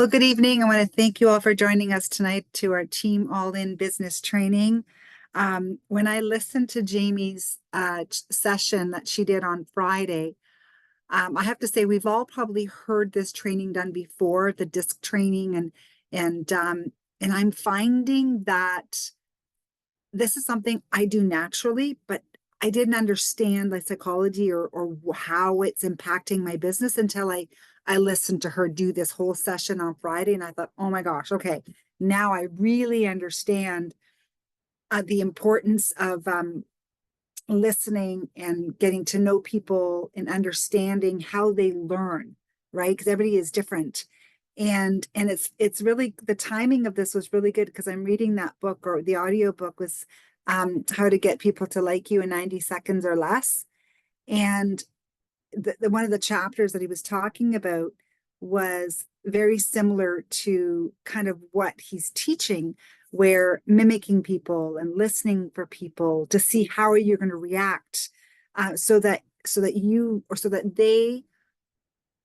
Well, good evening. I want to thank you all for joining us tonight to our Team All In Business Training. When I listened to Jamie's session that she did on Friday, I have to say we've all probably heard this training done before, the disc training, and I'm finding that this is something I do naturally, but I didn't understand the psychology or how it's impacting my business until I listened to her do this whole session on Friday, and I thought, oh my gosh, okay, now I really understand the importance of listening and getting to know people and understanding how they learn, right? Because everybody is different. And it's really, the timing of this was really good because I'm reading that book, or the audio book was How to Get People to Like You in 90 Seconds or Less. And one of the chapters that he was talking about was very similar to kind of what he's teaching, where mimicking people and listening for people to see how are you going to react, so that they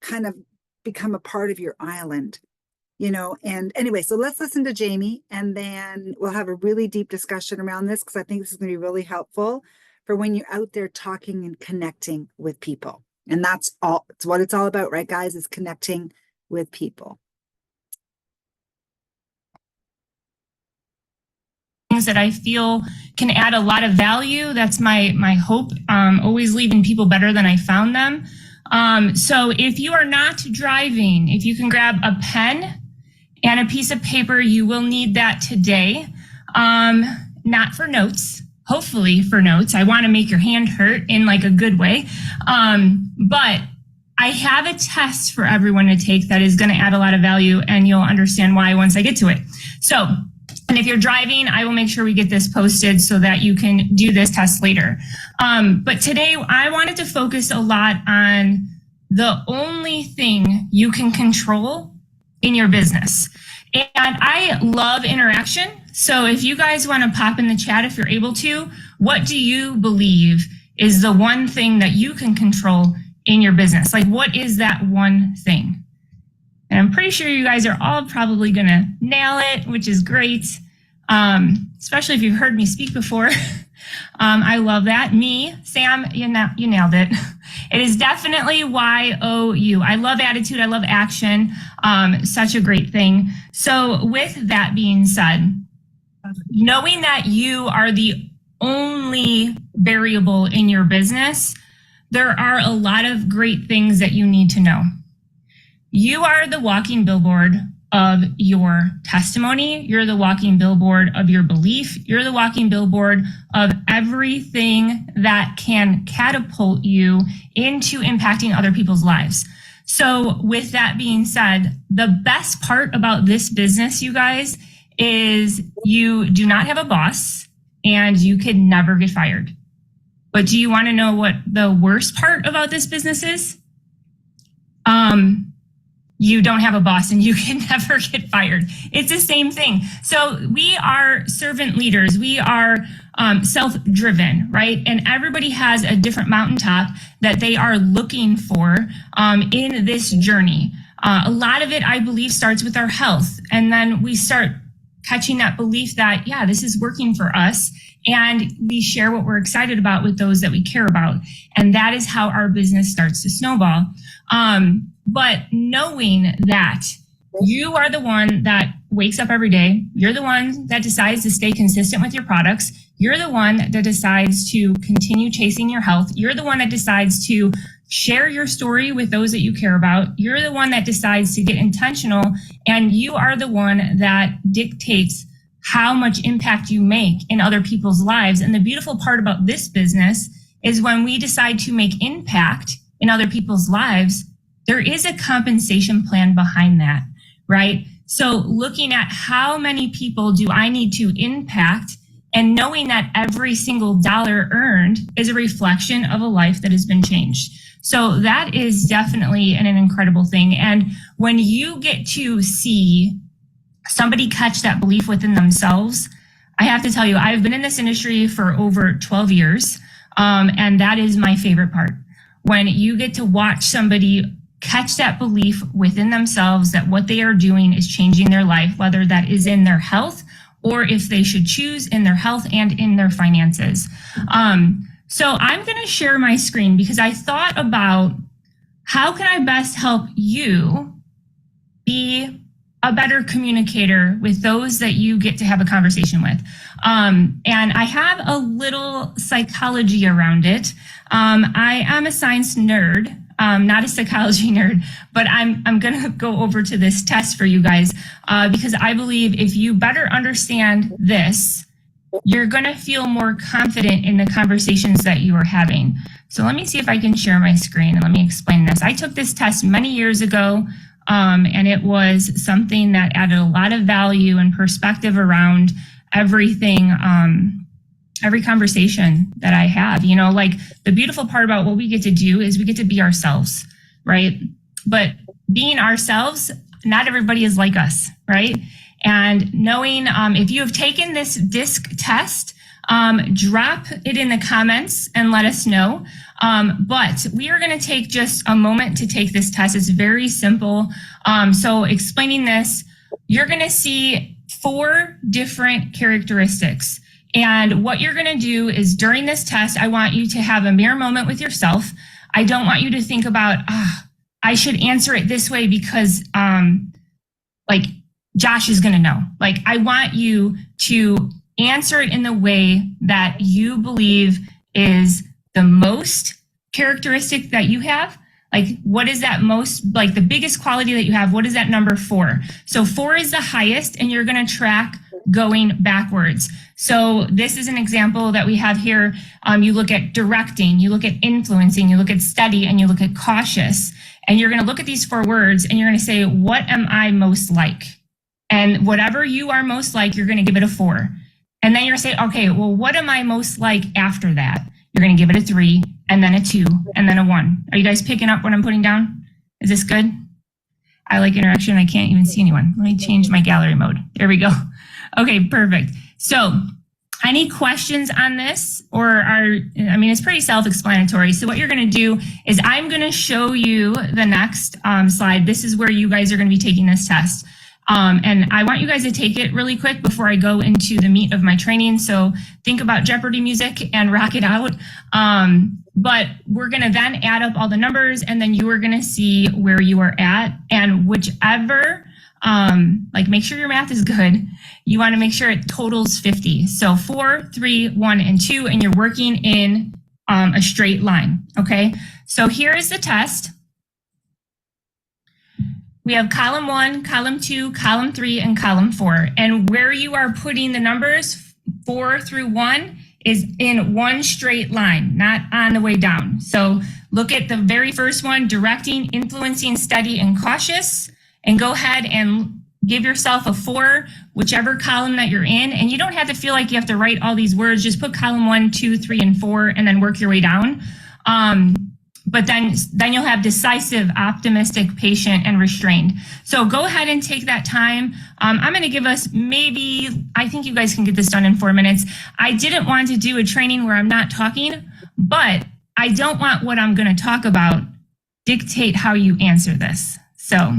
kind of become a part of your island, and anyway, so let's listen to Jamie, and then we'll have a really deep discussion around this, because I think this is going to be really helpful for when you're out there talking and connecting with people. And that's all, it's what it's all about, right, guys, is connecting with people. Things that I feel can add a lot of value. That's my hope. Always leaving people better than I found them. So if you are not driving, if you can grab a pen and a piece of paper, you will need that today. Not for notes, hopefully for notes. I want to make your hand hurt in like a good way. But I have a test for everyone to take that is going to add a lot of value, and you'll understand why once I get to it. So, and if you're driving, I will make sure we get this posted so that you can do this test later. But today I wanted to focus a lot on the only thing you can control in your business. And I love interaction. So if you guys want to pop in the chat, if you're able to, what do you believe is the one thing that you can control in your business? Like, what is that one thing? And I'm pretty sure you guys are all probably going to nail it, which is great, especially if you've heard me speak before. I love that. Me, Sam, you nailed it. It is definitely YOU. I love attitude. I love action. Such a great thing. So with that being said, knowing that you are the only variable in your business, there are a lot of great things that you need to know. You are the walking billboard of your testimony. You're the walking billboard of your belief. You're the walking billboard of everything that can catapult you into impacting other people's lives. So with that being said, the best part about this business, you guys, is you do not have a boss and you could never get fired. But do you want to know what the worst part about this business is? You don't have a boss and you can never get fired. It's the same thing. So we are servant leaders. We are self-driven, right? And everybody has a different mountaintop that they are looking for in this journey. A lot of it, I believe, starts with our health. And then we start catching that belief that, yeah, this is working for us. And we share what we're excited about with those that we care about. And that is how our business starts to snowball. But knowing that you are the one that wakes up every day, you're the one that decides to stay consistent with your products, you're the one that decides to continue chasing your health, you're the one that decides to share your story with those that you care about, you're the one that decides to get intentional, and you are the one that dictates how much impact you make in other people's lives. And the beautiful part about this business is when we decide to make impact in other people's lives, there is a compensation plan behind that, right? So looking at how many people do I need to impact, and knowing that every single dollar earned is a reflection of a life that has been changed. So that is definitely an incredible thing. And when you get to see somebody catch that belief within themselves, I have to tell you, I've been in this industry for over 12 years. And that is my favorite part. When you get to watch somebody catch that belief within themselves that what they are doing is changing their life, whether that is in their health or if they should choose in their health and in their finances. So I'm going to share my screen because I thought about how can I best help you be a better communicator with those that you get to have a conversation with. And I have a little psychology around it. I am a science nerd, not a psychology nerd, but I'm going to go over to this test for you guys because I believe if you better understand this, you're going to feel more confident in the conversations that you are having. So let me see if I can share my screen and let me explain this. I took this test many years ago. And it was something that added a lot of value and perspective around everything, every conversation that I have. You know, like the beautiful part about what we get to do is we get to be ourselves, right? But being ourselves, not everybody is like us, right? And knowing if you have taken this DISC test, drop it in the comments and let us know. But we are going to take just a moment to take this test. It's very simple. So explaining this, you're going to see 4 different characteristics. And what you're going to do is during this test, I want you to have a mirror moment with yourself. I don't want you to think about, I should answer it this way because like Josh is going to know. Like I want you to answer it in the way that you believe is the most characteristic that you have. Like, what is that most, like the biggest quality that you have? What is that number 4? So 4 is the highest, and you're going to track going backwards. So this is an example that we have here. You look at directing, you look at influencing, you look at steady, and you look at cautious. And you're going to look at these 4 words, and you're going to say, what am I most like? And whatever you are most like, you're going to give it a 4. And then you're going to say, okay, well, what am I most like after that? You're going to give it a 3, and then a 2, and then a 1. Are you guys picking up what I'm putting down? Is this good? I like interaction. I can't even see anyone. Let me change my gallery mode. There we go. Okay, perfect. So any questions on this it's pretty self-explanatory. So what you're going to do is I'm going to show you the next slide. This is where you guys are going to be taking this test. And I want you guys to take it really quick before I go into the meat of my training. So think about Jeopardy music and rock it out. But we're going to then add up all the numbers, and then you are going to see where you are at. And whichever, make sure your math is good. You want to make sure it totals 50. So 4, 3, 1, and 2, and you're working in a straight line. Okay. So here is the test. We have column 1, column 2, column 3, and column 4. And where you are putting the numbers 4 through 1 is in one straight line, not on the way down. So look at the very first one, directing, influencing, steady, and cautious. And go ahead and give yourself a 4, whichever column that you're in. And you don't have to feel like you have to write all these words. Just put column 1, 2, 3, and 4, and then work your way down. But then you'll have decisive, optimistic, patient, and restrained. So go ahead and take that time. I'm going to give us I think you guys can get this done in 4 minutes. I didn't want to do a training where I'm not talking, but I don't want what I'm going to talk about dictate how you answer this. So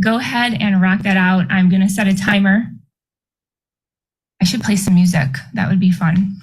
go ahead and rock that out. I'm going to set a timer. I should play some music. That would be fun.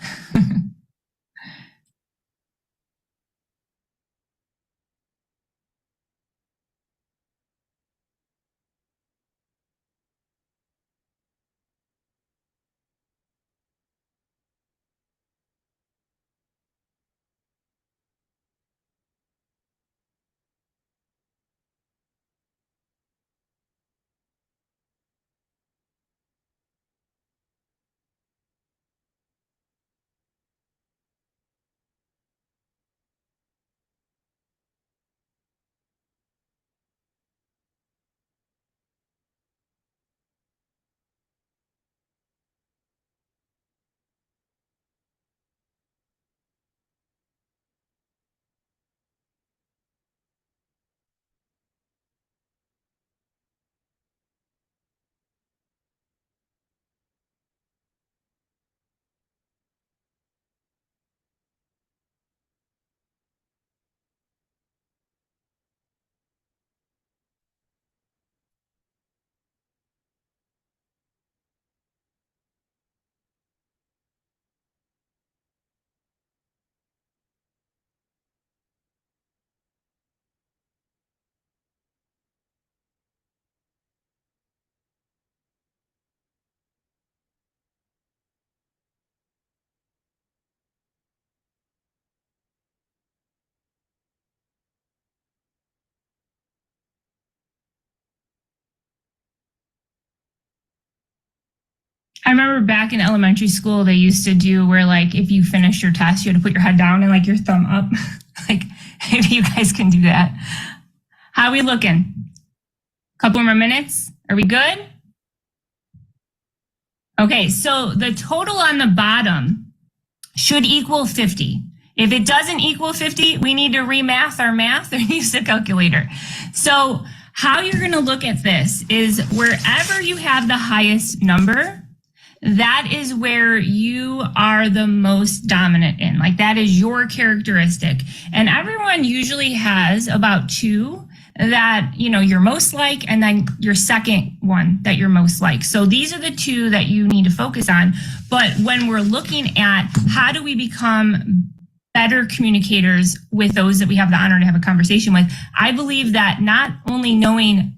I remember back in elementary school, they used to do where, like, if you finished your test, you had to put your head down and, like, your thumb up. Like, maybe you guys can do that. How are we looking? Couple more minutes? Are we good? Okay, so the total on the bottom should equal 50. If it doesn't equal 50, we need to remath our math or use a calculator. So how you're going to look at this is wherever you have the highest number, that is where you are the most dominant in. Like, that is your characteristic. And everyone usually has about two that, you know, you're most like, and then your second one that you're most like. So these are the two that you need to focus on. But when we're looking at how do we become better communicators with those that we have the honor to have a conversation with, I believe that not only knowing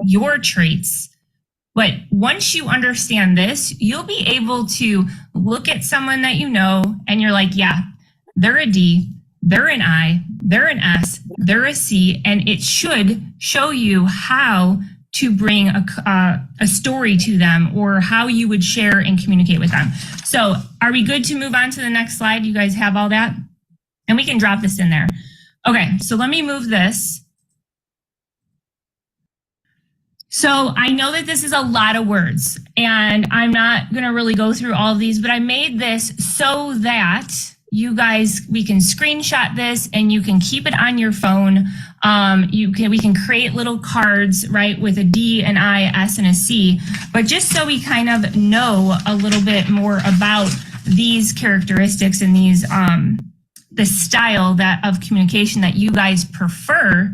your traits, but once you understand this, you'll be able to look at someone that you know and you're like, yeah, they're a D, they're an I, they're an S, they're a C, and it should show you how to bring a story to them or how you would share and communicate with them. So are we good to move on to the next slide? You guys have all that? And we can drop this in there. Okay, so let me move this. So I know that this is a lot of words, and I'm not going to really go through all of these, but I made this so that you guys, we can screenshot this and you can keep it on your phone. We can create little cards, right, with a D, an I, S, and a C. But just so we kind of know a little bit more about these characteristics and these the style of communication that you guys prefer,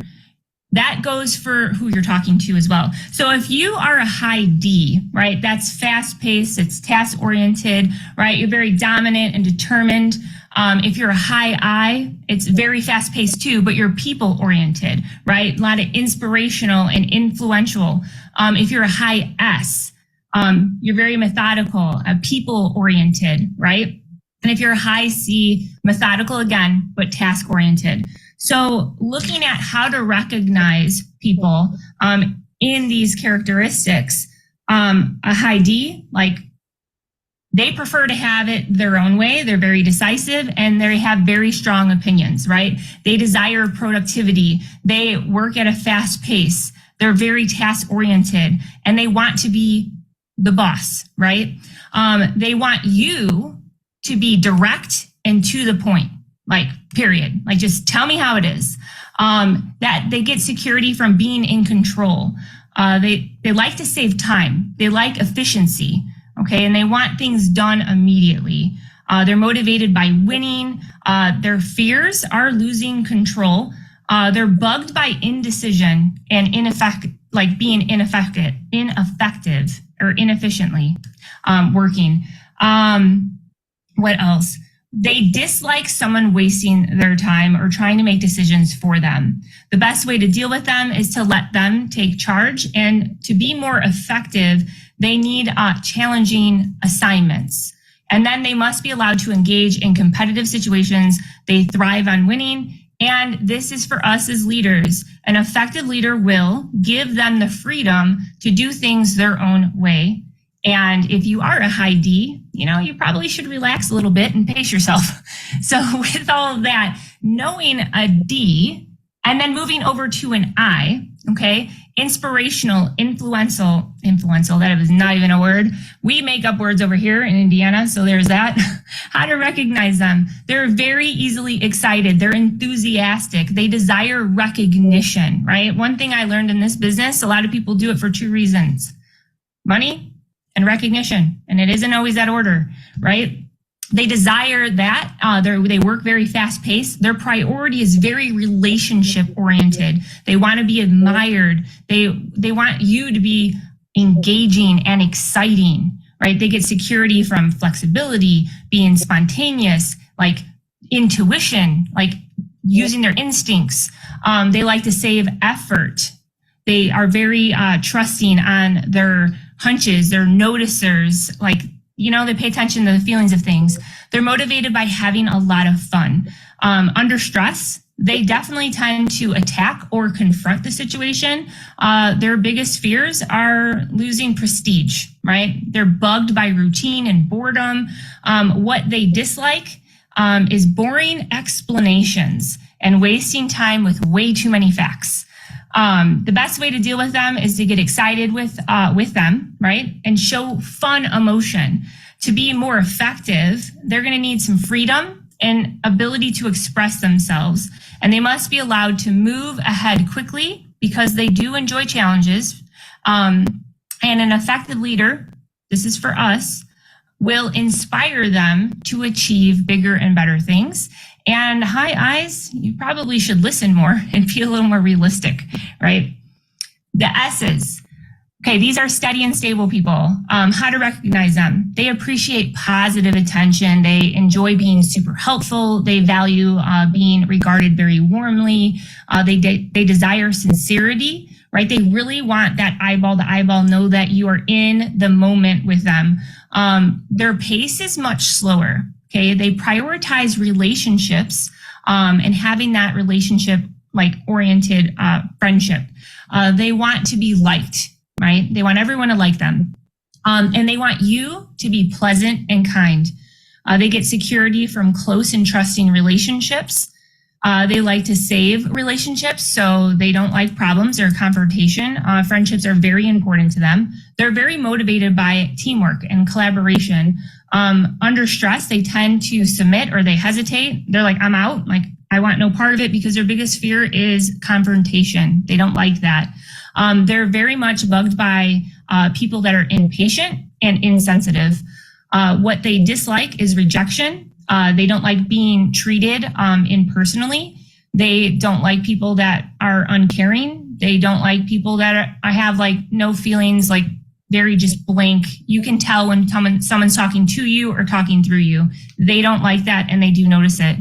that goes for who you're talking to as well. So if you are a high D, right, that's fast-paced, it's task-oriented, right, you're very dominant and determined. If you're a high I, it's very fast-paced too, but you're people-oriented, right, a lot of inspirational and influential. If you're a high S, you're very methodical, people-oriented, right? And if you're a high C, methodical again, but task-oriented. So looking at how to recognize people in these characteristics, a high D, like, they prefer to have it their own way. They're very decisive and they have very strong opinions, right? They desire productivity. They work at a fast pace. They're very task oriented and they want to be the boss, right? They want you to be direct and to the point, like, period. Like, just tell me how it is. That they get security from being in control. They like to save time. They like efficiency. Okay, and they want things done immediately. They're motivated by winning. Their fears are losing control. They're bugged by indecision and being ineffective or inefficiently working. What else? They dislike someone wasting their time or trying to make decisions for them. The best way to deal with them is to let them take charge, and to be more effective, they need challenging assignments. And then they must be allowed to engage in competitive situations. They thrive on winning. And this is for us as leaders. An effective leader will give them the freedom to do things their own way. And if you are a high D, you probably should relax a little bit and pace yourself. So with all of that, knowing a D and then moving over to an I, okay, inspirational, influential, that is not even a word. We make up words over here in Indiana, so there's that. How to recognize them. They're very easily excited. They're enthusiastic. They desire recognition, right? One thing I learned in this business, a lot of people do it for two reasons: money and recognition. And it isn't always that order, right? They desire that. They work very fast paced. Their priority is very relationship oriented. They want to be admired. They want you to be engaging and exciting, right? They get security from flexibility, being spontaneous, like intuition, like using their instincts. They like to save effort. They are very trusting on their hunches, they're noticers, they pay attention to the feelings of things. They're motivated by having a lot of fun. Under stress, they definitely tend to attack or confront the situation. Their biggest fears are losing prestige, right? They're bugged by routine and boredom. What they dislike is boring explanations and wasting time with way too many facts. The best way to deal with them is to get excited with them, right? And show fun emotion. To be more effective, they're going to need some freedom and ability to express themselves. And they must be allowed to move ahead quickly because they do enjoy challenges. And an effective leader, this is for us, will inspire them to achieve bigger and better things. And high eyes, you probably should listen more and be a little more realistic, right? The S's. Okay, these are steady and stable people. How to recognize them. They appreciate positive attention. They enjoy being super helpful. They value being regarded very warmly. They desire sincerity, right? They really want that eyeball to eyeball, know that you are in the moment with them. Their pace is much slower, okay? They prioritize relationships and having that relationship like oriented friendship. They want to be liked, right? They want everyone to like them. And they want you to be pleasant and kind. They get security from close and trusting relationships. They like to save relationships, so they don't like problems or confrontation. Friendships are very important to them. They're very motivated by teamwork and collaboration. Under stress, they tend to submit or they hesitate. They're like, I'm out. Like, I want no part of it because their biggest fear is confrontation. They don't like that. They're very much bugged by people that are impatient and insensitive. What they dislike is rejection. They don't like being treated impersonally. They don't like people that are uncaring. They don't like people that have like no feelings, like very just blank. You can tell when someone's talking to you or talking through you. They don't like that, and they do notice it.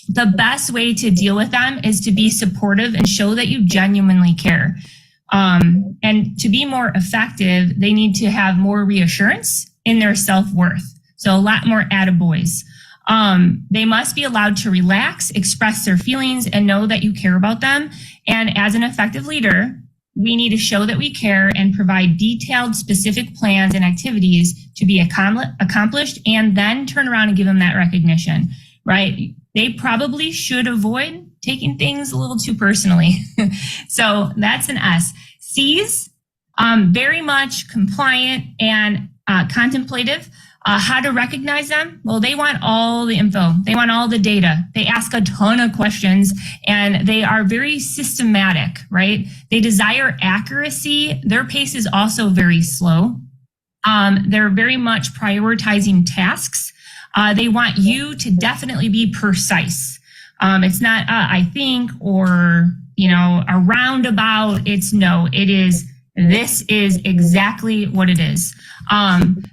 The best way to deal with them is to be supportive and show that you genuinely care. And to be more effective, they need to have more reassurance in their self-worth. So a lot more attaboys. They must be allowed to relax, express their feelings, and know that you care about them. And as an effective leader, we need to show that we care and provide detailed, specific plans and activities to be accomplished, and then turn around and give them that recognition, right? They probably should avoid taking things a little too personally. So that's an S. C's, very much compliant and contemplative. How to recognize them? Well, they want all the info. They want all the data. They ask a ton of questions, and they are very systematic, right? They desire accuracy. Their pace is also very slow. They're very much prioritizing tasks. They want you to definitely be precise. It's not, I think, or, a roundabout. It's no, it is, this is exactly what it is.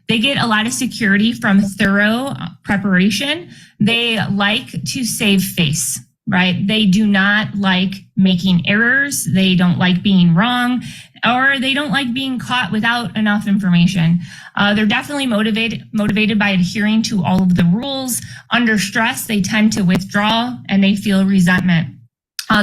They get a lot of security from thorough preparation. They like to save face, right? They do not like making errors. They don't like being wrong, or they don't like being caught without enough information. They're definitely motivated by adhering to all of the rules. Under stress, they tend to withdraw and they feel resentment.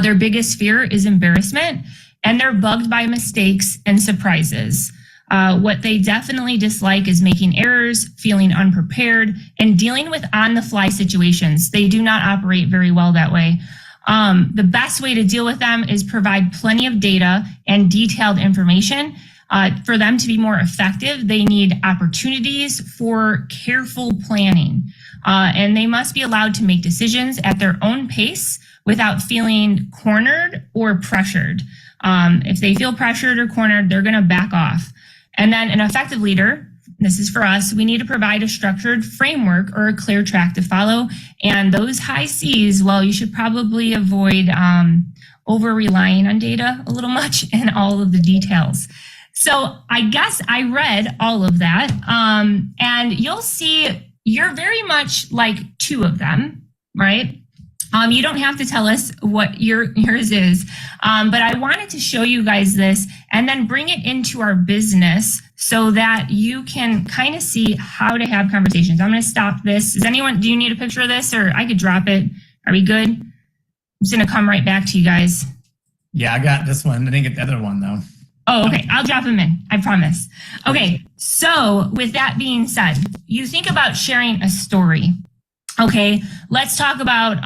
Their biggest fear is embarrassment, and they're bugged by mistakes and surprises. What they definitely dislike is making errors, feeling unprepared, and dealing with on-the-fly situations. They do not operate very well that way. The best way to deal with them is provide plenty of data and detailed information. For them to be more effective, they need opportunities for careful planning. And they must be allowed to make decisions at their own pace without feeling cornered or pressured. If they feel pressured or cornered, they're going to back off. And then an effective leader, this is for us, we need to provide a structured framework or a clear track to follow. And those high C's, well, you should probably avoid over-relying on data a little much and all of the details. So I guess I read all of that. And you'll see you're very much like two of them, right? You don't have to tell us what yours is, but I wanted to show you guys this and then bring it into our business so that you can kind of see how to have conversations. I'm going to stop this. Do you need a picture of this, or I could drop it? Are we good? just going to come right back to you guys. Yeah, I got this one. I didn't get the other one, though. Oh, okay. I'll drop them in. I promise. Okay. So with that being said, you think about sharing a story. Okay. Let's talk about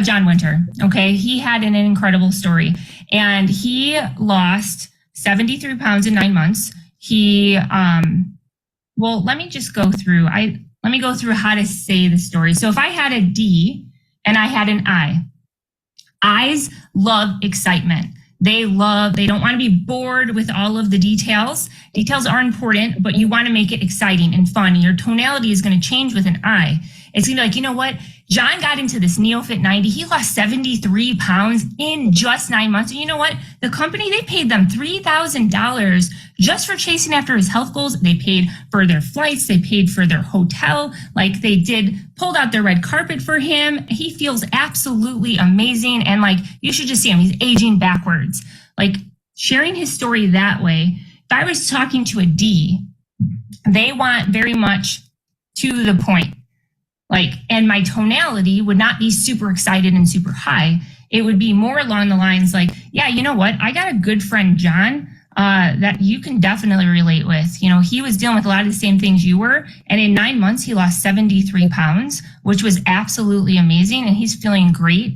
John Winter. Okay. He had an incredible story, and he lost 73 pounds in 9 months. He, well, let me just go through, let me go through how to say the story. So if I had a D and I had an I, I's love excitement. They don't want to be bored with all of the details. Details are important, but you want to make it exciting and fun. Your tonality is going to change with an I. It's going to be like, you know what? John got into this NeoFit 90. He lost 73 pounds in just 9 months. And you know what? The company, they paid them $3,000 just for chasing after his health goals. They paid for their flights. They paid for their hotel. Like they pulled out their red carpet for him. He feels absolutely amazing. And like, you should just see him. He's aging backwards. Like sharing his story that way. If I was talking to a D, they want very much to the point. Like, and my tonality would not be super excited and super high. It would be more along the lines like, yeah, you know what? I got a good friend, John, that you can definitely relate with. You know, he was dealing with a lot of the same things you were. And in 9 months, he lost 73 pounds, which was absolutely amazing. And he's feeling great.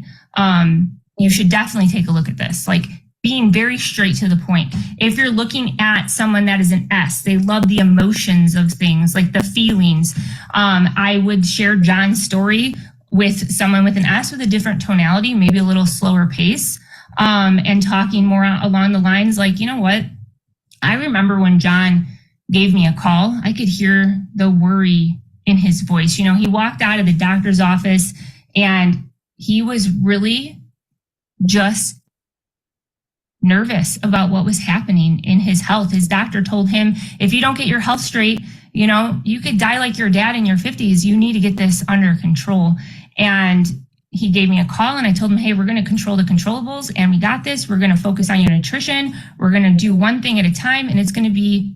You should definitely take a look at this. Like, being very straight to the point. If you're looking at someone that is an S, they love the emotions of things, like the feelings. I would share John's story with someone with an S with a different tonality, maybe a little slower pace, and talking more along the lines like, you know what? I remember when John gave me a call, I could hear the worry in his voice. You know, he walked out of the doctor's office and he was really just nervous about what was happening in his health. His doctor told him, if you don't get your health straight, you know, you could die like your dad in your 50s. You need to get this under control. And he gave me a call and I told him, hey, we're going to control the controllables and we got this. We're going to focus on your nutrition. We're going to do one thing at a time and it's going to be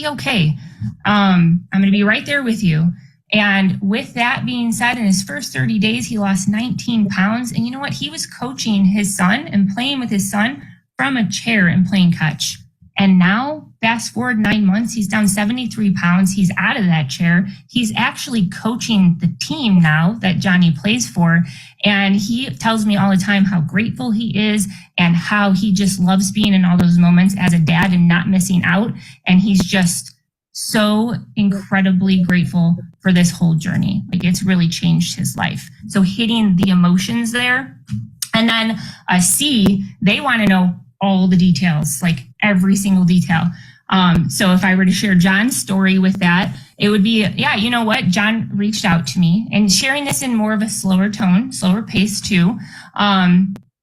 okay. I'm going to be right there with you. And with that being said, in his first 30 days, he lost 19 pounds. And you know what? He was coaching his son and playing with his son from a chair and playing catch. And now, fast forward 9 months, he's down 73 pounds. He's out of that chair. He's actually coaching the team now that Johnny plays for. And he tells me all the time how grateful he is and how he just loves being in all those moments as a dad and not missing out. And he's just so incredibly grateful for this whole journey. Like, it's really changed his life. So hitting the emotions there. And then a C, they want to know all the details, like every single detail. So if I were to share John's story with that, it would be, yeah, you know what? John reached out to me and sharing this in more of a slower tone, slower pace too.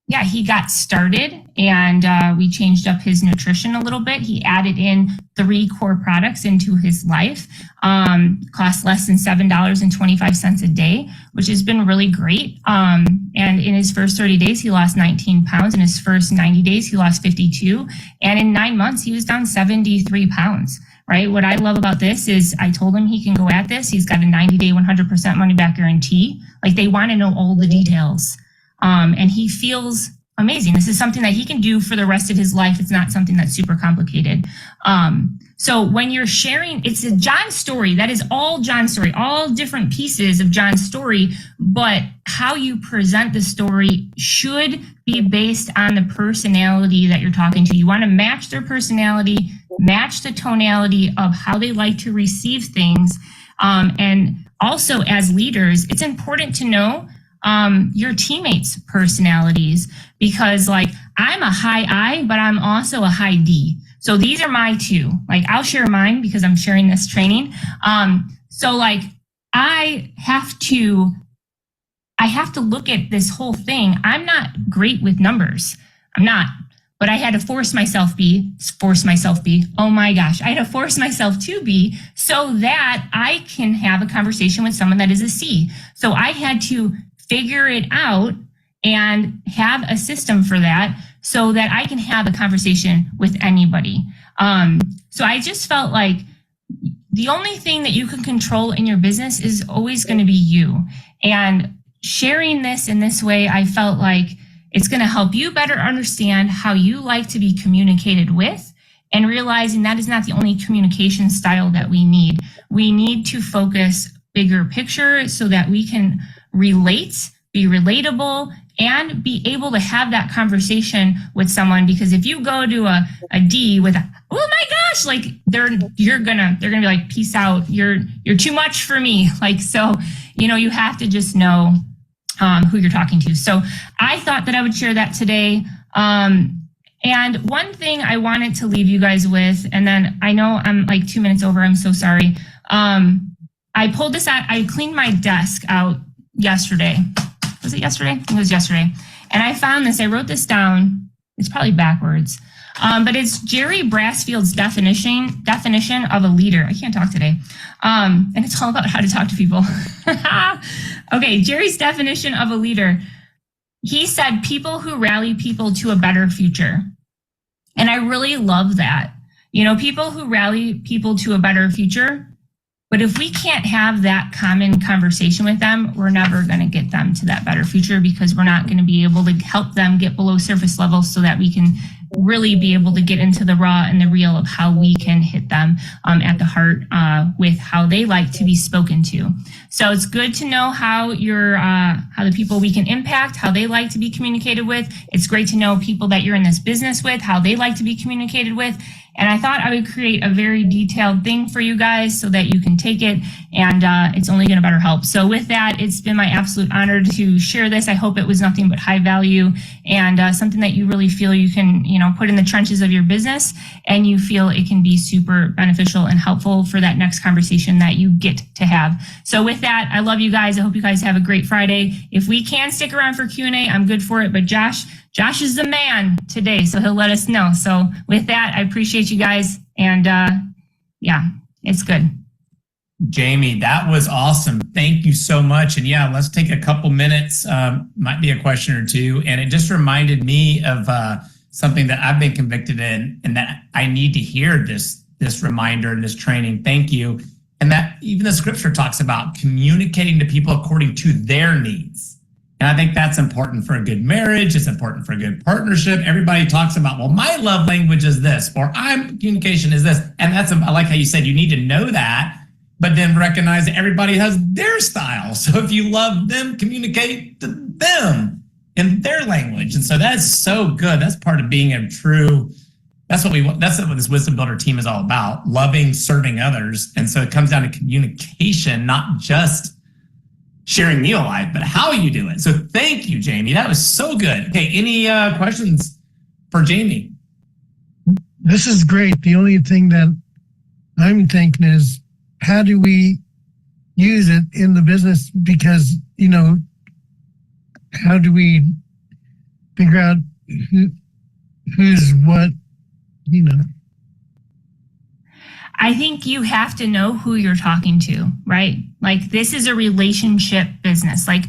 Yeah, he got started and we changed up his nutrition a little bit. He added in 3 core products into his life. Cost less than $7.25 a day, which has been really great. And in his first 30 days, he lost 19 pounds. In his first 90 days, he lost 52. And in 9 months, he was down 73 pounds. Right? What I love about this is I told him he can go at this. He's got a 90-day, 100% money back guarantee. Like, they want to know all the details. And he feels amazing. This is something that he can do for the rest of his life. It's not something that's super complicated. So when you're sharing, it's a John story. That is all John's story, all different pieces of John's story. But how you present the story should be based on the personality that you're talking to. You want to match their personality, match the tonality of how they like to receive things. And also, as leaders, it's important to know your teammates' personalities, because like, I'm a high I, but I'm also a high D. So these are my 2. Like, I'll share mine because I'm sharing this training. So like, I have to look at this whole thing. I'm not great with numbers. I'm not, but I had to force myself be. Oh my gosh. I had to force myself to be so that I can have a conversation with someone that is a C. So I had to figure it out and have a system for that so that I can have a conversation with anybody. So I just felt like the only thing that you can control in your business is always going to be you. And sharing this in this way, I felt like it's going to help you better understand how you like to be communicated with, and realizing that is not the only communication style that we need. We need to focus bigger picture so that we can relate, be relatable, and be able to have that conversation with someone. Because if you go to a D with a, oh my gosh, like they're gonna be like, peace out, you're too much for me. Like, so, you have to just know who you're talking to. So I thought that I would share that today. And one thing I wanted to leave you guys with, and then I know I'm like 2 minutes over, I'm so sorry. I pulled this out, I cleaned my desk out yesterday. Was it yesterday? I think it was yesterday. And I found this, I wrote this down. It's probably backwards. But it's Jerry Brassfield's definition of a leader. I can't talk today. And it's all about how to talk to people. Okay, Jerry's definition of a leader. He said, people who rally people to a better future. And I really love that. People who rally people to a better future. But if we can't have that common conversation with them, we're never going to get them to that better future, because we're not going to be able to help them get below surface level so that we can really be able to get into the raw and the real of how we can hit them at the heart with how they like to be spoken to. So it's good to know how the people we can impact, how they like to be communicated with. It's great to know people that you're in this business with, how they like to be communicated with. And I thought I would create a very detailed thing for you guys so that you can take it, and it's only going to better help. So with that, it's been my absolute honor to share this. I hope it was nothing but high value and something that you really feel you can, put in the trenches of your business, and you feel it can be super beneficial and helpful for that next conversation that you get to have. So with that, I love you guys. I hope you guys have a great Friday. If we can stick around for Q&A, I'm good for it. But Josh is the man today, so he'll let us know. So with that, I appreciate you guys. And yeah, it's good. Jamie, that was awesome. Thank you so much. And yeah, let's take a couple minutes. Might be a question or two. And it just reminded me of something that I've been convicted in, and that I need to hear this reminder and this training. Thank you. And that even the scripture talks about communicating to people according to their needs. And I think that's important for a good marriage. It's important for a good partnership. Everybody talks about, well, my love language is this, or communication is this. And I like how you said you need to know that, but then recognize that everybody has their style. So if you love them, communicate to them in their language. And so that's so good. That's part of being a true, that's what this Wisdom Builder team is all about, loving, serving others. And so it comes down to communication, not just sharing meal life, but how you do it. So thank you, Jamie. That was so good. Okay, any questions for Jamie? This is great. The only thing that I'm thinking is, how do we use it in the business? Because, how do we figure out who's what, I think you have to know who you're talking to, right? Like, this is a relationship business. Like,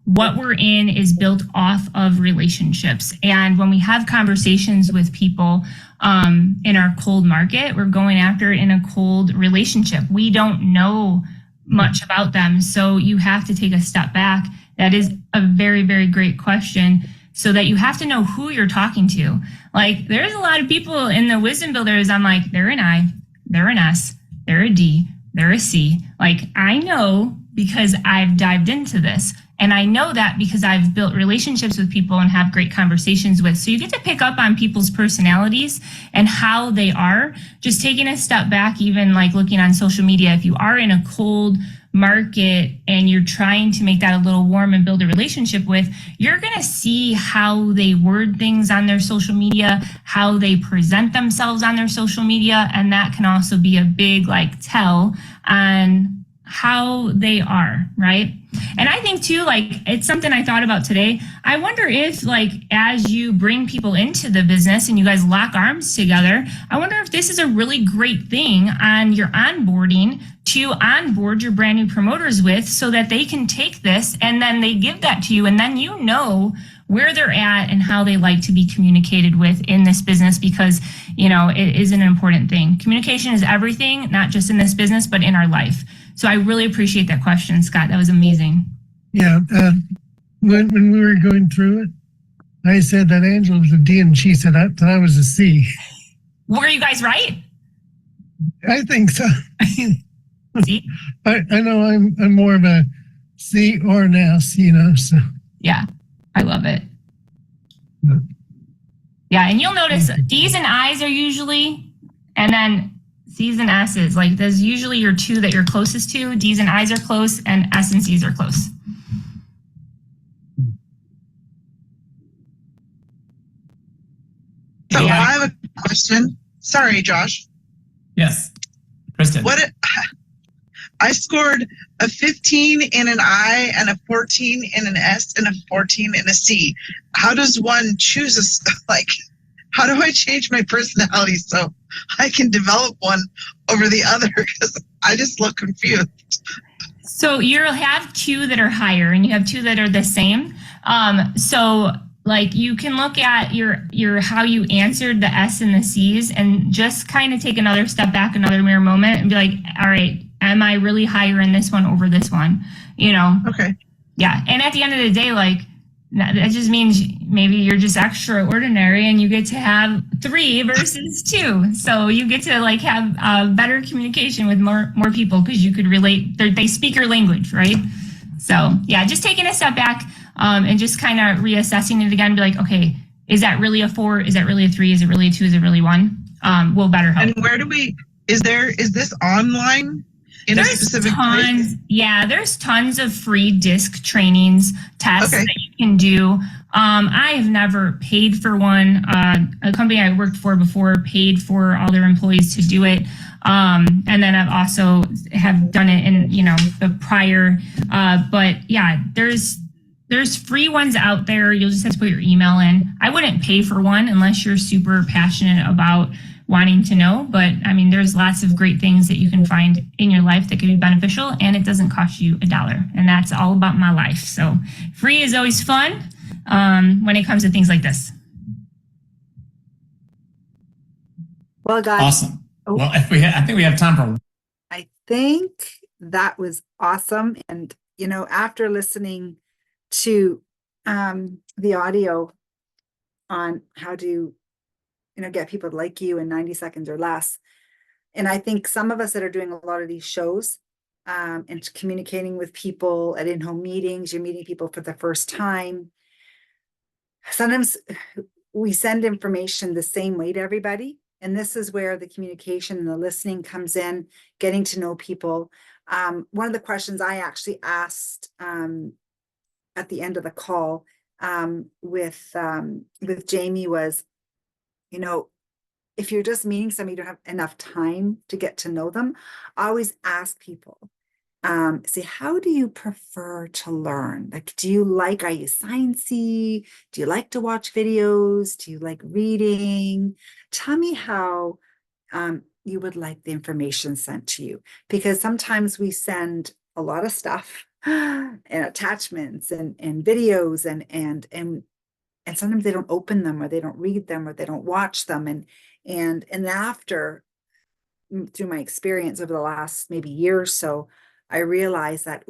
what we're in is built off of relationships. And when we have conversations with people in our cold market, we're going after it in a cold relationship. We don't know much about them. So you have to take a step back. That is a very, very great question. So that you have to know who you're talking to. Like, there's a lot of people in the Wisdom Builders, I'm like, they're an I, they're an S, they're a D, they're a C. Like, I know because I've dived into this. And I know that because I've built relationships with people and have great conversations with. So you get to pick up on people's personalities and how they are. Just taking a step back, even like looking on social media, if you are in a cold market and you're trying to make that a little warm and build a relationship with, you're going to see how they word things on their social media, how they present themselves on their social media. And that can also be a big tell on how they are, right? And I think too, it's something I thought about today. I wonder if as you bring people into the business and you guys lock arms together, I wonder if this is a really great thing on your onboarding to onboard your brand new promoters with, so that they can take this and then they give that to you. And then you know where they're at and how they like to be communicated with in this business, because, it is an important thing. Communication is everything, not just in this business, but in our life. So I really appreciate that question, Scott. That was amazing. Yeah. When we were going through it, I said that Angela was a D, and she said that I was a C. Were you guys right? I think so. See? I know I'm more of a C or an S, so. Yeah, I love it. Yeah. Yeah, and you'll notice D's and I's are usually, and then C's and S's. Like there's usually your two that you're closest to. D's and I's are close, and S and C's are close. So Yeah. I have a question. Sorry, Josh. Yes, Kristen. I scored a 15 in an I and a 14 in an S and a 14 in a C. How does one choose how do I change my personality so I can develop one over the other? Because I just look confused. So you'll have two that are higher and you have two that are the same. So like you can look at your how you answered the S and the C's and just kind of take another step back, another mirror moment and be like, all right, am I really higher in this one over this one? Okay. Yeah. And at the end of the day, like that just means maybe you're just extraordinary and you get to have 3 versus 2. So you get to like have better communication with more people because you could relate. They speak your language, right? So yeah, just taking a step back and just kind of reassessing it again. Be like, okay, is that really a 4? Is that really a 3? Is it really a 2? Is it really 1? Will better help. And where do we? Is this online? In There's a specific tons, place? yeah, there's tons of free disc trainings, tests Okay. that you can do. I have never paid for one. A company I worked for before paid for all their employees to do it. And then I've also have done it in, the prior, but yeah, there's free ones out there. You'll just have to put your email in. I wouldn't pay for one unless you're super passionate about wanting to know, but I mean, there's lots of great things that you can find in your life that can be beneficial, and it doesn't cost you $1. And that's all about my life. So free is always fun when it comes to things like this. Well, guys, Awesome. Oh. Well, I think we have time for. I think that was awesome. And, after listening to the audio on how to, get people to like you in 90 seconds or less. And I think some of us that are doing a lot of these shows and communicating with people at in-home meetings, you're meeting people for the first time. Sometimes we send information the same way to everybody. And this is where the communication and the listening comes in, getting to know people. One of the questions I actually asked at the end of the call with Jamie was, if you're just meeting somebody, you don't have enough time to get to know them. I always ask people, say, how do you prefer to learn? Like, are you sciencey? Do you like to watch videos? Do you like reading? Tell me how you would like the information sent to you, because sometimes we send a lot of stuff and attachments and videos and sometimes they don't open them or they don't read them or they don't watch them. And after, through my experience over the last maybe year or so, I realized that,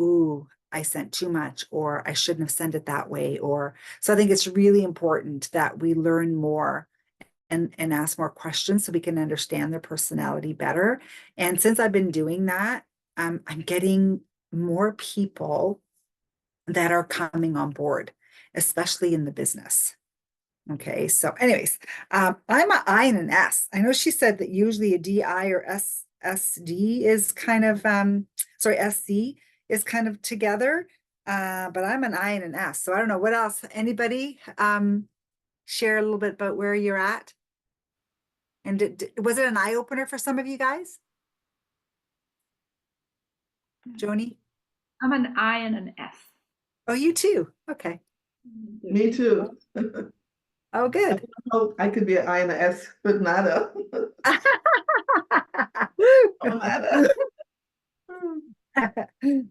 I sent too much, or I shouldn't have sent it that way. So I think it's really important that we learn more and ask more questions so we can understand their personality better. And since I've been doing that, I'm getting more people that are coming on board, especially in the business. Okay, so anyways, I'm an I and an S. I know she said that usually a DI or SD is kind of, SC is kind of together, but I'm an I and an S. So I don't know what else. Anybody share a little bit about where you're at? And was it an eye opener for some of you guys? Joni? I'm an I and an S. Oh, you too. Okay. Me too. Oh, good. I could be an I and an S, but not a.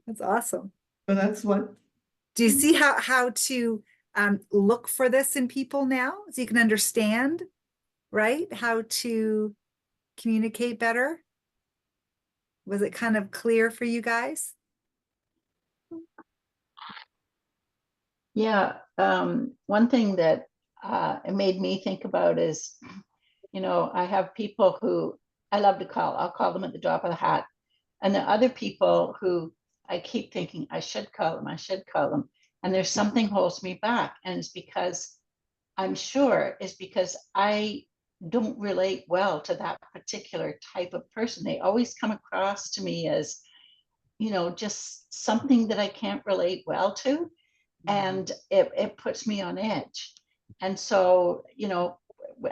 That's awesome. But that's what. Do you see how to look for this in people now, so you can understand, right, how to communicate better? Was it kind of clear for you guys? Yeah, one thing that it made me think about is, I have people who I love to call. I'll call them at the drop of the hat. And there are other people who I keep thinking I should call them, I should call them. And there's something holds me back. And it's because I'm sure it's because I don't relate well to that particular type of person. They always come across to me as, just something that I can't relate well to. And it puts me on edge. And so,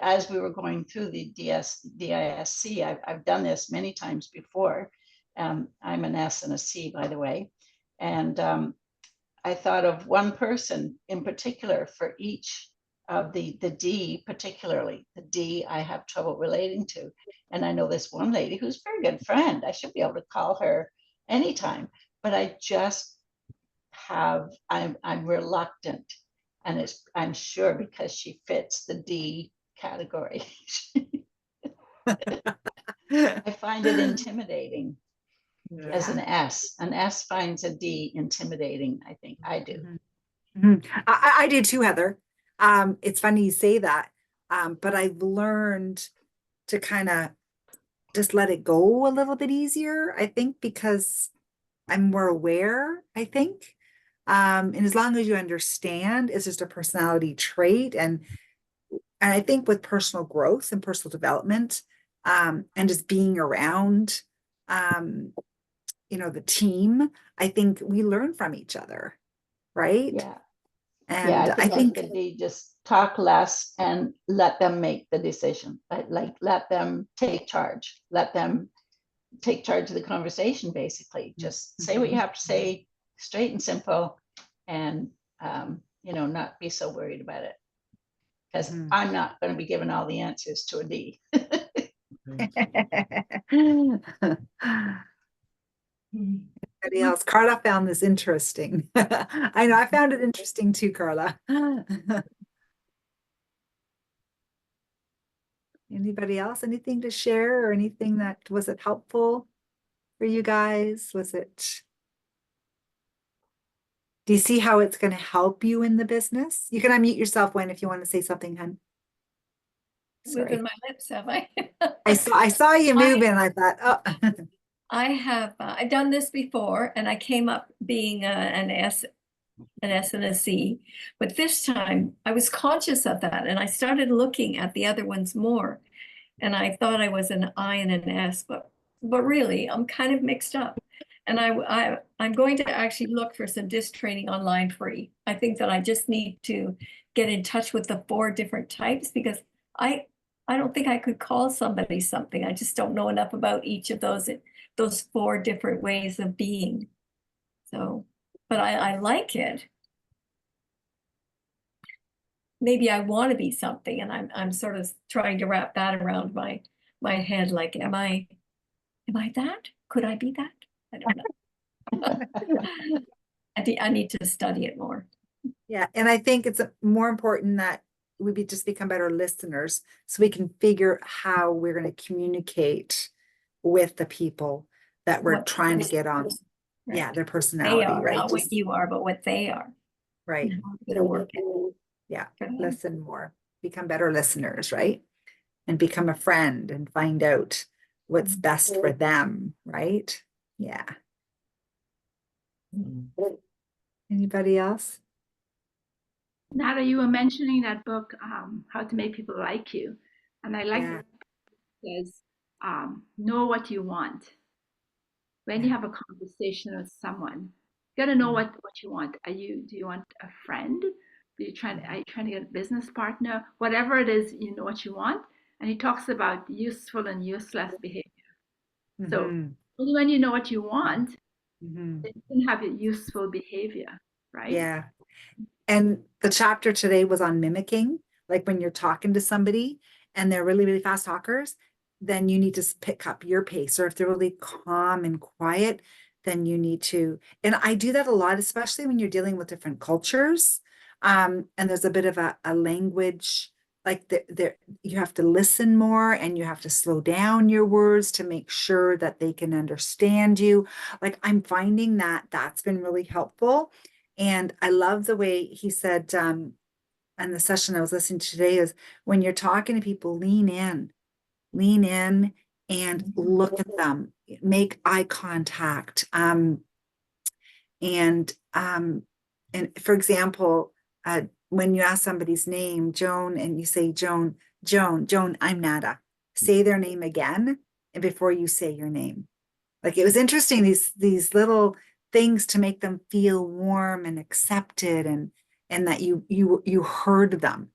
as we were going through the DISC, I've done this many times before. I'm an S and a C, by the way. And I thought of one person in particular for each of the D, particularly the D I have trouble relating to. And I know this one lady who's a very good friend. I should be able to call her anytime, but I just I'm reluctant, and I'm sure because she fits the D category. I find it intimidating as an S. An S finds a D intimidating, I think. I do. I do too, Heather. It's funny you say that, but I've learned to kind of just let it go a little bit easier, I think, because I'm more aware, I think. And as long as you understand, it's just a personality trait. And I think with personal growth and personal development, and just being around, the team, I think we learn from each other, right? Yeah. And I I think that they just talk less and let them make the decision. Like let them take charge. Let them take charge of the conversation, basically. Just say what you have to say, straight and simple, and not be so worried about it. Because I'm not going to be given all the answers to a D. Anybody else? Carla found this interesting. I know I found it interesting too, Carla. Anybody else? Anything to share or anything that was it helpful for you guys? Do you see how it's going to help you in the business? You can unmute yourself, Wayne, if you want to say something, hun. Moving my lips, have I? I saw you moving. I thought, oh. I have I've done this before, and I came up being an S and a C. But this time I was conscious of that, and I started looking at the other ones more. And I thought I was an I and an S, but really I'm kind of mixed up. And I'm going to actually look for some disc training online free. I think that I just need to get in touch with the 4 different types, because I don't think I could call somebody something. I just don't know enough about each of those 4 different ways of being. So, but I like it. Maybe I want to be something, and I'm sort of trying to wrap that around my head. Like, am I that? Could I be that? I don't know. I need to study it more. Yeah, and I think it's more important that we just become better listeners, so we can figure how we're going to communicate with the people that we're trying to get on. Right. Yeah, their They personality, are, right? not what you are, but what they are. Right. Gonna work it. Yeah, listen more, become better listeners, right? And become a friend and find out what's best for them, right? Yeah. Anybody else? Nada, you were mentioning that book, How to Make People Like You. And I like that it says, know what you want. When you have a conversation with someone, you gotta know what you want. Do you want a friend? Are you trying to get a business partner? Whatever it is, you know what you want. And he talks about useful and useless behavior. So only when you know what you want, you can have a useful behavior, right? Yeah. And the chapter today was on mimicking, like when you're talking to somebody and they're really, really fast talkers, then you need to pick up your pace. Or if they're really calm and quiet, then you need to. And I do that a lot, especially when you're dealing with different cultures. And there's a bit of a language, like you have to listen more and you have to slow down your words to make sure that they can understand you. Like I'm finding that that's been really helpful. And I love the way he said, and the session I was listening to today is when you're talking to people, lean in and look at them, make eye contact. And for example, when you ask somebody's name, Joan, and you say, Joan, I'm Nada. Say their name again, and before you say your name. Like, it was interesting, these little things to make them feel warm and accepted, and that you heard them,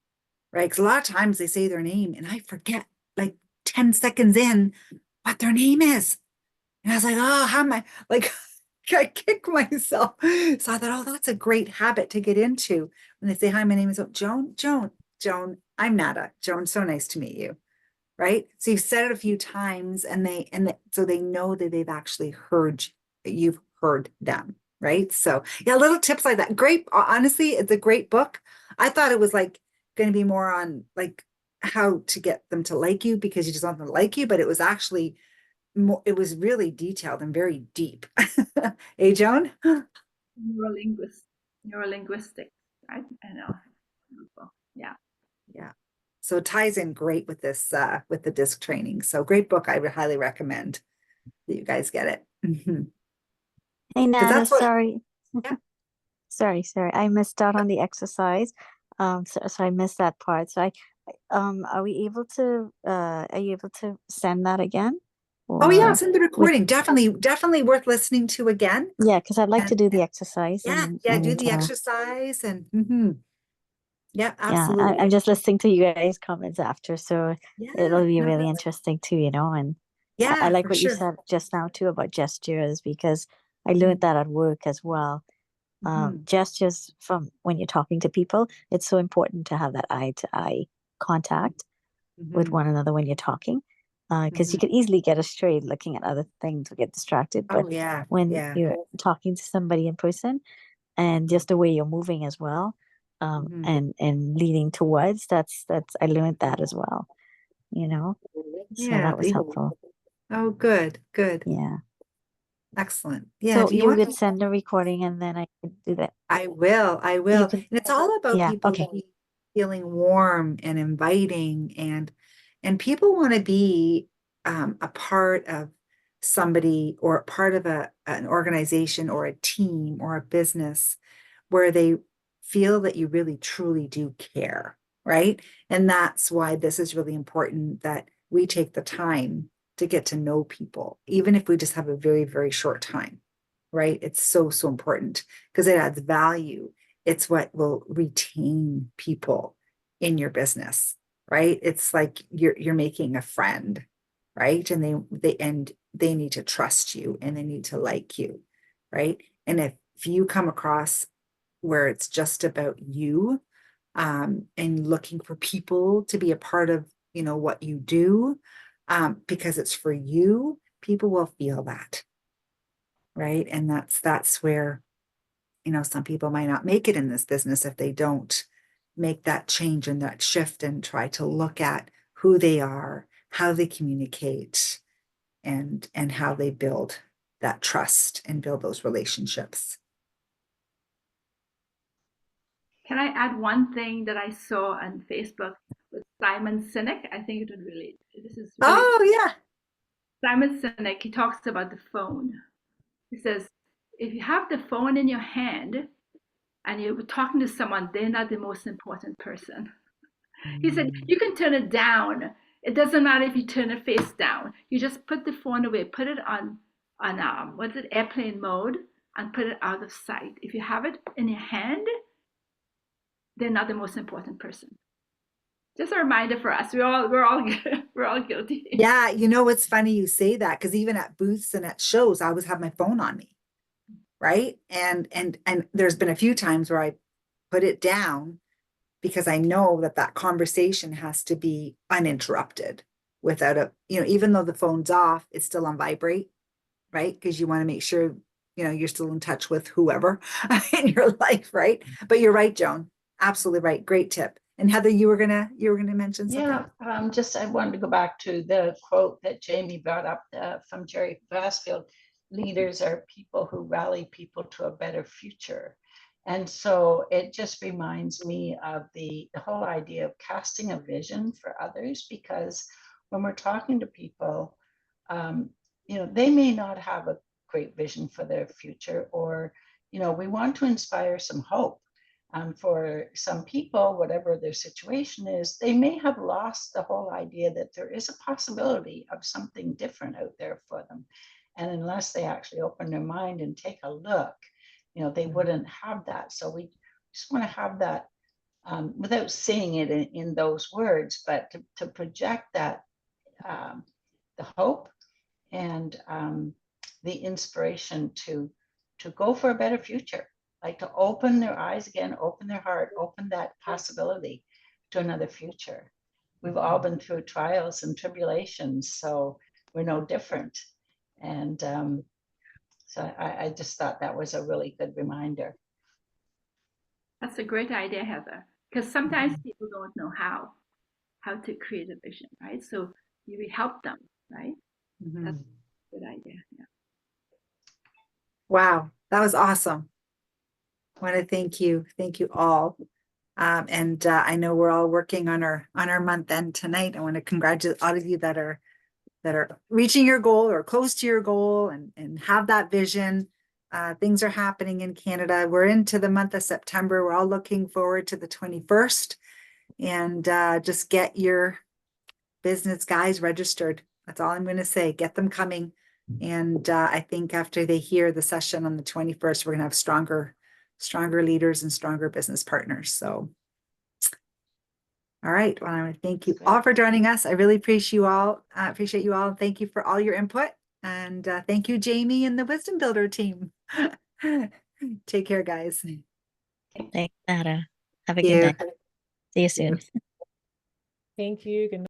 right? Because a lot of times they say their name and I forget, like 10 seconds in, what their name is. And I was like, oh, how am I, like, I kick myself. So I thought, oh, that's a great habit to get into. When they say, hi, my name is Joan, I'm Nada. Joan, so nice to meet you. Right. So you've said it a few times, so they know that they've actually heard, you've heard them. Right. So yeah, little tips like that. Great. Honestly, it's a great book. I thought it was like going to be more on like how to get them to like you because you just want them to like you, but it was actually more, it was really detailed and very deep. Hey, Joan? Neurolinguistics, right? I know. Yeah. Yeah. So it ties in great with this, with the disc training. So great book. I would highly recommend that you guys get it. Mhm. Hey, 'Cause Nana, that's what, sorry. yeah. Sorry. I missed out on the exercise. So I missed that part. Are you able to send that again? Oh yeah, Or it's in the with, recording. Definitely worth listening to again. yeah, because I'd like And to do the exercise yeah, do the exercise and yeah, yeah, absolutely. I'm just listening to you guys' comments after, so Yeah, it'll be no, really interesting too, and I yeah, like for what you sure. said just now too about gestures because I learned Mhm, that at work as well. mhm, Gestures from when you're talking to people, it's so important to have that eye to eye contact with mhm, one another when you're talking, because you mhm. could easily get astray looking at other things or get distracted. But Oh yeah, when yeah. you're talking to somebody in person and Mhm, just the way you're moving as well, mhm. and leading towards, that's I learned that as well, you know. So Yeah, that was helpful. oh, good. Yeah. Excellent. Yeah, So do you you want could to? send a recording and then I could do that. I You will. could, And it's all about yeah. people Okay. feeling warm and inviting, and people want to be a part of somebody or part of an organization or a team or a business where they feel that you really truly do care, right? And that's why this is really important that we take the time to get to know people, even if we just have a very, very short time, right? It's so important because it adds value. It's what will retain people in your business, right? It's like you're making a friend, right? And they need to trust you and they need to like you, right? And if you come across where it's just about you, and looking for people to be a part of, what you do, because it's for you, people will feel that, right? And that's where, some people might not make it in this business if they don't make that change and that shift and try to look at who they are, how they communicate, and how they build that trust and build those relationships. Can I add one thing that I saw on Facebook with Simon Sinek? I think it would really, this is really, Oh yeah. Simon Sinek, he talks about the phone. He says, if you have the phone in your hand and you're talking to someone, they're not the most important person. He said, you can turn it down. It doesn't matter if you turn it face down. You just put the phone away, put it on airplane mode, and put it out of sight. If you have it in your hand, they're not the most important person. Just a reminder for us. We're all guilty. Yeah, it's funny you say that because even at booths and at shows, I always have my phone on me, right? And there's been a few times where I put it down because I know that conversation has to be uninterrupted without even though the phone's off, it's still on vibrate, right? Because you want to make sure, you're still in touch with whoever in your life, right? But you're right, Joan. Absolutely right. Great tip. And Heather, you were gonna mention something. Yeah, just I wanted to go back to the quote that Jamie brought up from Jerry Glassfield. Leaders are people who rally people to a better future. And so it just reminds me of the whole idea of casting a vision for others, because when we're talking to people, they may not have a great vision for their future, or, we want to inspire some hope. For some people, whatever their situation is, they may have lost the whole idea that there is a possibility of something different out there for them. And unless they actually open their mind and take a look, they wouldn't have that. So we just want to have that, without saying it in those words, but to project that, the hope and the inspiration to go for a better future, like to open their eyes again, open their heart, open that possibility to another future. We've all been through trials and tribulations, so we're no different. And so I just thought that was a really good reminder. That's a great idea, Heather, because sometimes people don't know how to create a vision, right? So you will help them, right? That's a good idea. Yeah. Wow, that was awesome. I want to thank you all. And I know we're all working on our month end tonight. I want to congratulate all of you that are reaching your goal or close to your goal and have that vision. Things are happening in Canada. We're into the month of September. We're all looking forward to the 21st, and just get your business guys registered. That's all I'm going to say. Get them coming. And I think after they hear the session on the 21st, we're going to have stronger leaders and stronger business partners. So, all right. Well, I want to thank you all for joining us. I really appreciate you all. Thank you for all your input. And thank you, Jamie and the Wisdom Builder team. Take care, guys. Thanks, Nada. Have a Thank good you. night. See you soon. Thank you. Good night.